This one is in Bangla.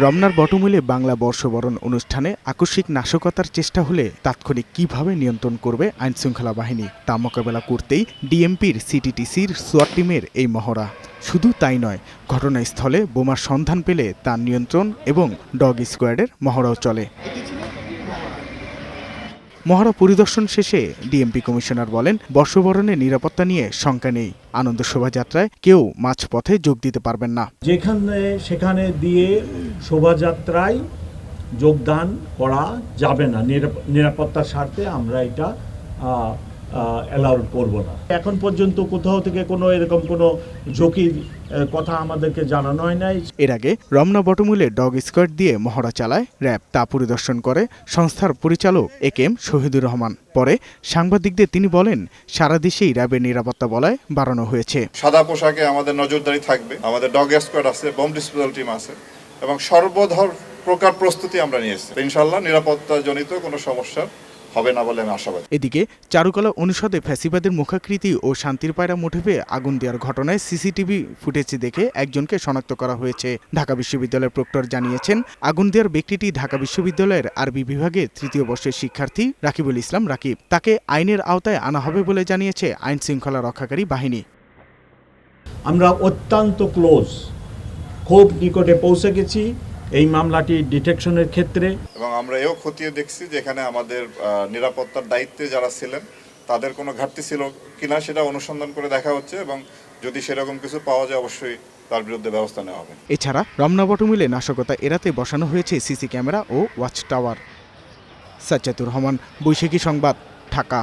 রমনার বটমূলে বাংলা বর্ষবরণ অনুষ্ঠানে আকস্মিক নাশকতার চেষ্টা হলে তাৎক্ষণিক কিভাবে নিয়ন্ত্রণ করবে আইনশৃঙ্খলা বাহিনী তা মোকাবেলা করতেই ডিএমপির সিটিটিসির সোয়াট টিমের এই মহড়া। শুধু তাই নয়, ঘটনাস্থলে বোমার সন্ধান পেলে তার নিয়ন্ত্রণ এবং ডগ স্কোয়াডের মহড়াও চলে। মহড়া পরিদর্শন শেষে ডিএমপি কমিশনার বলেন, বর্ষবরণের নিরাপত্তা নিয়ে শঙ্কা নেই। আনন্দ শোভাযাত্রায় কেউ মাঝপথে যোগ দিতে পারবেন না। সেখানে দিয়ে শোভাযাত্রায় যোগদান করা যাবে না। নিরাপত্তার স্বার্থে আমরা এটা অ্যালাউ করব না। এখন পর্যন্ত কোথাও থেকে এরকম কোনো ঝুঁকির কথা আমাদেরকে জানানো হয় নাই। এর আগে রমনা বটমূলে ডগ স্কোয়াড দিয়ে মহড়া চালায় র্যাব, তা পরিদর্শন করে সংস্থার পরিচালক একেএম শহীদুর রহমান। পরে সাংবাদিকদের তিনি বলেন, সারা দেশেই র্যাবের নিরাপত্তা বলয় বাড়ানো হয়েছে। সাদা পোশাকে আমাদের নজরদারি থাকবে, আমাদের ডগ স্কোয়াড আছে, বোম ডিসপোজাল টিম আছে এবং সর্বধর প্রকার প্রস্তুতি আমরা নিয়েছি। ইনশাআল্লাহ নিরাপত্তা জনিত কোনো সমস্যা হবে না বলে আমি আশাবাদী। এদিকে চারুকলা অনুষদে ফ্যাসিবাদের মুখাকৃতি ও শান্তির পায়রা মোটিভে আগুন দেওয়ার ঘটনায় সিসিটিভি ফুটেজ দেখে একজনকে শনাক্ত করা হয়েছে। ঢাকা বিশ্ববিদ্যালয়ের প্রক্টর জানিয়েছেন, আগুন দেওয়ার ব্যক্তিটি ঢাকা বিশ্ববিদ্যালয়ের আরবি বিভাগের ৩য় বর্ষের শিক্ষার্থী রাকিবুল ইসলাম রাকিব। তাকে আইনের আওতায় আনা হবে বলে জানিয়েছে আইন শৃঙ্খলা রক্ষাকারী বাহিনী। আমরা অত্যন্ত খুব নিকটে পৌঁছে গেছি এই মামলাটি ডিটেকশনের ক্ষেত্রে, এবং আমরা এও খতিয়ে দেখছি যেখানে আমাদের নিরাপত্তার দায়িত্বে যারা ছিলেন তাদের কোনো ঘাটতি ছিল কিনা সেটা অনুসন্ধান করে দেখা হচ্ছে, এবং যদি সেরকম কিছু পাওয়া যায় অবশ্যই তার বিরুদ্ধে ব্যবস্থা নেওয়া হবে। এছাড়া রমনা বটমূলে নাশকতা এড়াতে বসানো হয়েছে সিসি ক্যামেরা ও ওয়াচ টাওয়ার। সাজ্জাদুর রহমান, বৈশাখী সংবাদ, ঢাকা।